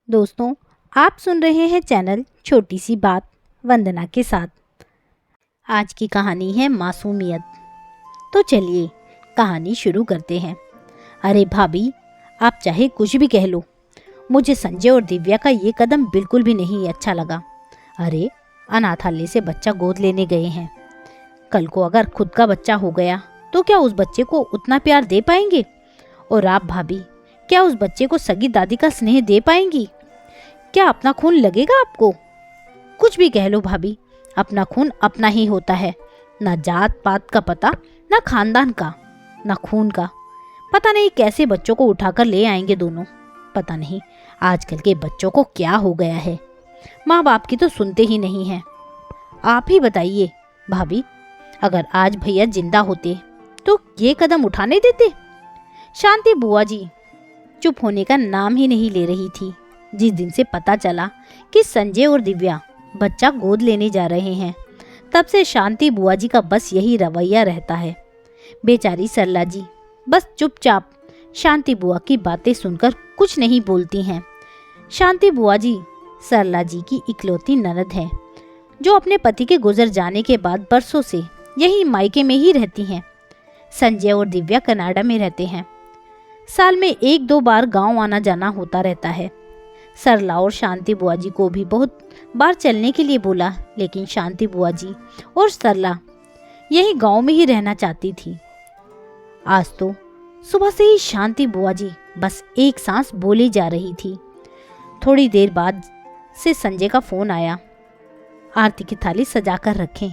दोस्तों, आप सुन रहे हैं चैनल छोटी सी बात वंदना के साथ। आज की कहानी है मासूमियत। तो चलिए कहानी शुरू करते हैं। अरे भाभी, आप चाहे कुछ भी कह लो, मुझे संजय और दिव्या का ये कदम बिल्कुल भी नहीं अच्छा लगा। अरे, अनाथालय से बच्चा गोद लेने गए हैं। कल को अगर खुद का बच्चा हो गया तो क्या उस बच्चे को उतना प्यार दे पाएंगे? और आप भाभी, क्या उस बच्चे को सगी दादी का स्नेह दे पाएंगी? क्या अपना खून लगेगा आपको? कुछ भी कह लो भाभी, अपना खून अपना ही होता है। ना जात पात का पता, ना खानदान का, ना खून का। पता नहीं कैसे बच्चों को उठाकर ले आएंगे दोनों। पता नहीं आजकल के बच्चों को क्या हो गया है। माँ बाप की तो सुनते ही नहीं हैं। आप ही बताइए भाभी, अगर आज भैया जिंदा होते तो ये कदम उठाने देते? शांति बुआ जी चुप होने का नाम ही नहीं ले रही थी। जिस दिन से पता चला कि संजय और दिव्या बच्चा गोद लेने जा रहे हैं, तब से शांति बुआ जी का बस यही रवैया रहता है। बेचारी सरला जी बस चुपचाप शांति बुआ की बातें सुनकर कुछ नहीं बोलती हैं। शांति बुआ जी सरला जी की इकलौती ननद है, जो अपने पति के गुजर जाने के बाद बरसों से यही मायके में ही रहती हैं। संजय और दिव्या कनाडा में रहते हैं। साल में 1-2 बार गांव आना जाना होता रहता है। सरला और शांति बुआ जी को भी बहुत बार चलने के लिए बोला, लेकिन शांति बुआ जी और सरला यही गांव में ही रहना चाहती थी। आज तो सुबह से ही शांति बुआ जी बस एक सांस बोली जा रही थी। थोड़ी देर बाद से संजय का फोन आया। आरती की थाली सजाकर रखें,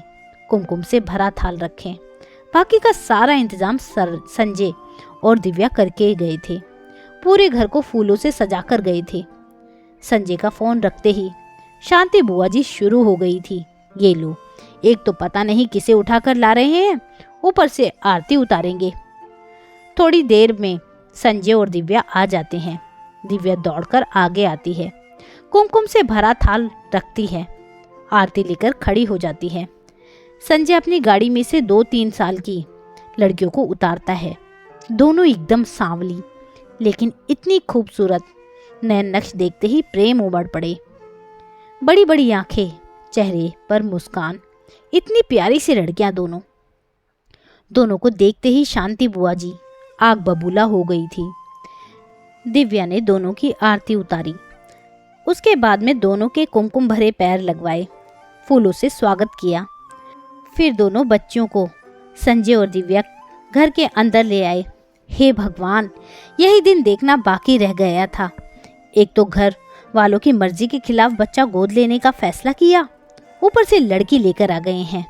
कुमकुम से भरा थाल रखें। बाकी का सारा इंतजाम संजय और दिव्या करके गए थे। पूरे घर को फूलों से सजाकर गए थे। संजय का फोन रखते ही शांति बुआ जी शुरू हो गई थी। ये लो, एक तो पता नहीं किसे उठाकर ला रहे हैं, ऊपर से आरती उतारेंगे। थोड़ी देर में संजय और दिव्या आ जाते हैं। दिव्या दौड़कर आगे आती है, कुमकुम से भरा थाल रखती है, आरती लेकर खड़ी हो जाती है। संजय अपनी गाड़ी में से 2-3 साल की लड़कियों को उतारता है। दोनों एकदम सांवली, लेकिन इतनी खूबसूरत। नैन नक्श देखते ही प्रेम उमड़ पड़े। बड़ी बड़ी आंखें, चेहरे पर मुस्कान, इतनी प्यारी सी लड़कियां दोनों को देखते ही शांति बुआ जी आग बबूला हो गई थी। दिव्या ने दोनों की आरती उतारी। उसके बाद में दोनों के कुमकुम भरे पैर लगवाए, फूलों से स्वागत किया। फिर दोनों बच्चियों को संजय और दिव्या घर के अंदर ले आए। हे भगवान, यही दिन देखना बाकी रह गया था। एक तो घर वालों की मर्जी के खिलाफ बच्चा गोद लेने का फैसला किया, ऊपर से लड़की लेकर आ गए हैं,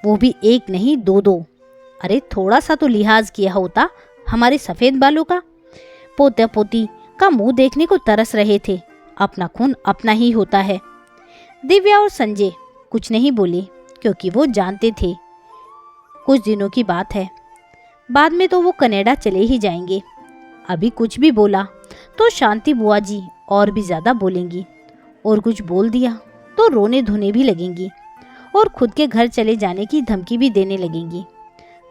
वो भी एक नहीं 2-2। अरे थोड़ा सा तो लिहाज किया होता हमारे सफेद बालों का। पोते पोती का मुंह देखने को तरस रहे थे। अपना खून अपना ही होता है। दिव्या और संजय कुछ नहीं बोले, क्योंकि वो जानते थे कुछ दिनों की बात है, बाद में तो वो कनाडा चले ही जाएंगे। अभी कुछ भी बोला तो शांति बुआ जी और भी ज्यादा बोलेंगी, और कुछ बोल दिया तो रोने धोने भी लगेंगी, और खुद के घर चले जाने की धमकी भी देने लगेंगी।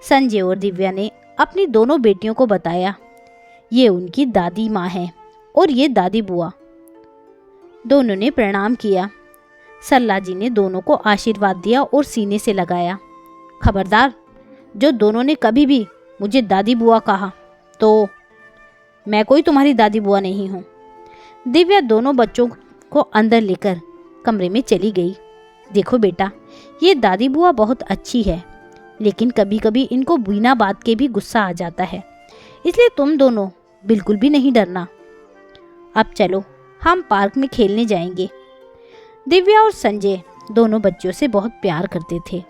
संजय और दिव्या ने अपनी दोनों बेटियों को बताया, ये उनकी दादी माँ है और ये दादी बुआ। दोनों ने प्रणाम किया। सरला जी ने दोनों को आशीर्वाद दिया और सीने से लगाया। खबरदार, जो दोनों ने कभी भी मुझे दादी बुआ कहा तो मैं कोई तुम्हारी दादी बुआ नहीं हूँ। दिव्या दोनों बच्चों को अंदर लेकर कमरे में चली गई। देखो बेटा, ये दादी बुआ बहुत अच्छी है, लेकिन कभी कभी इनको बिना बात के भी गुस्सा आ जाता है, इसलिए तुम दोनों बिल्कुल भी नहीं डरना। अब चलो, हम पार्क में खेलने जाएंगे। दिव्या और संजय दोनों बच्चों से बहुत प्यार करते थे।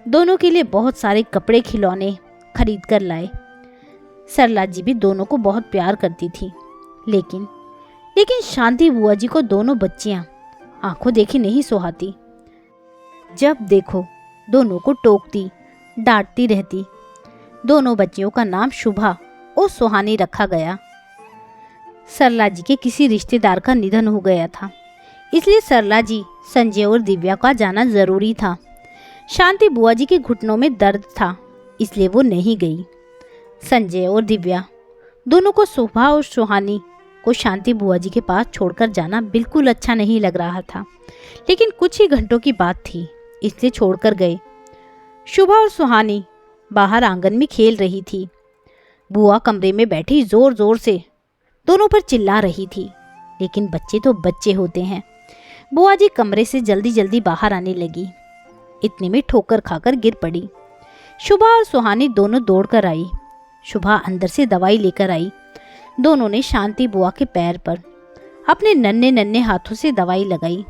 दोनों के लिए बहुत सारे कपड़े खिलौने खरीद कर लाए। सरला जी भी दोनों को बहुत प्यार करती थी, लेकिन शांति बुआ जी को दोनों बच्चियां आंखों देखी नहीं सुहाती। जब देखो दोनों को टोकती डांटती रहती। दोनों बच्चियों का नाम शुभा और सुहानी रखा गया। सरला जी के किसी रिश्तेदार का निधन हो गया था, इसलिए सरला जी, संजय और दिव्या का जाना जरूरी था। शांति बुआ जी के घुटनों में दर्द था, इसलिए वो नहीं गई। संजय और दिव्या दोनों को शुभा और सुहानी को शांति बुआ जी के पास छोड़कर जाना बिल्कुल अच्छा नहीं लग रहा था, लेकिन कुछ ही घंटों की बात थी, इसलिए छोड़कर गए। शुभा और सुहानी बाहर आंगन में खेल रही थी। बुआ कमरे में बैठी जोर जोर से दोनों पर चिल्ला रही थी, लेकिन बच्चे तो बच्चे होते हैं। बुआ जी कमरे से जल्दी जल्दी बाहर आने लगी। इतने में ठोकर खाकर गिर पड़ी। शुभा और सुहानी दोनों दौड़कर आई। शुभा अंदर से दवाई लेकर आई। दोनों ने शांति बुआ के पैर पर अपने नन्हे नन्हे हाथों से दवाई लगाई।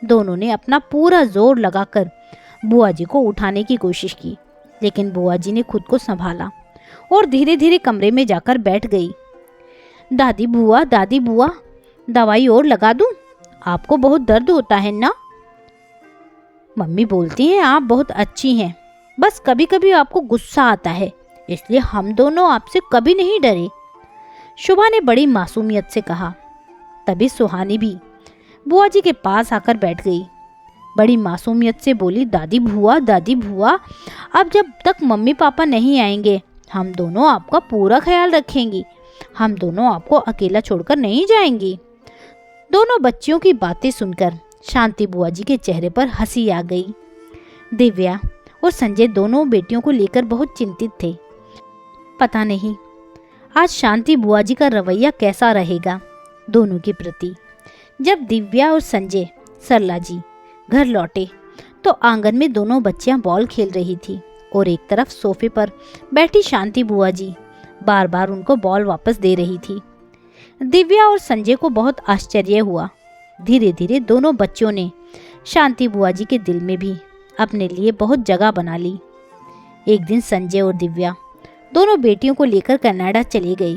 दोनों ने अपना पूरा जोर लगाकर बुआ जी को उठाने की कोशिश की, लेकिन बुआ जी ने खुद को संभाला और धीरे धीरे कमरे में जाकर बैठ गई। दादी बुआ दवाई और लगा दूं? आपको बहुत दर्द होता है ना? मम्मी बोलती हैं आप बहुत अच्छी हैं, बस कभी कभी आपको गुस्सा आता है, इसलिए हम दोनों आपसे कभी नहीं डरे। शुभा ने बड़ी मासूमियत से कहा। तभी सुहानी भी बुआ जी के पास आकर बैठ गई। बड़ी मासूमियत से बोली, दादी बुआ अब जब तक मम्मी पापा नहीं आएंगे हम दोनों आपका पूरा ख्याल रखेंगी। हम दोनों आपको अकेला छोड़कर नहीं जाएंगी। दोनों बच्चियों की बातें सुनकर शांति बुआ जी के चेहरे पर हंसी आ गई। दिव्या और संजय दोनों बेटियों को लेकर बहुत चिंतित थे। पता नहीं आज शांति बुआ जी का रवैया कैसा रहेगा दोनों के प्रति। जब दिव्या और संजय सरला जी घर लौटे तो आंगन में दोनों बच्चियां बॉल खेल रही थी और एक तरफ सोफे पर बैठी शांति बुआ जी बार बार उनको बॉल वापस दे रही थी। दिव्या और संजय को बहुत आश्चर्य हुआ। धीरे धीरे दोनों बच्चों ने शांति बुआ जी के दिल में भी अपने लिए बहुत जगह बना ली। एक दिन संजय और दिव्या दोनों बेटियों को लेकर कनाडा चले गए।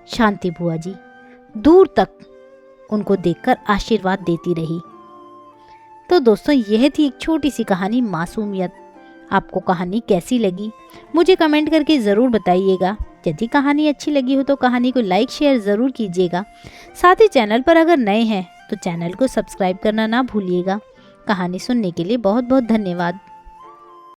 शांति बुआ जी दूर तक उनको देखकर आशीर्वाद देती रही। तो दोस्तों यह थी एक छोटी सी कहानी मासूमियत। आपको कहानी कैसी लगी मुझे कमेंट करके ज़रूर बताइएगा। यदि कहानी अच्छी लगी हो तो कहानी को लाइक शेयर ज़रूर कीजिएगा। साथ ही चैनल पर अगर नए हैं तो चैनल को सब्सक्राइब करना ना भूलिएगा। कहानी सुनने के लिए बहुत बहुत धन्यवाद।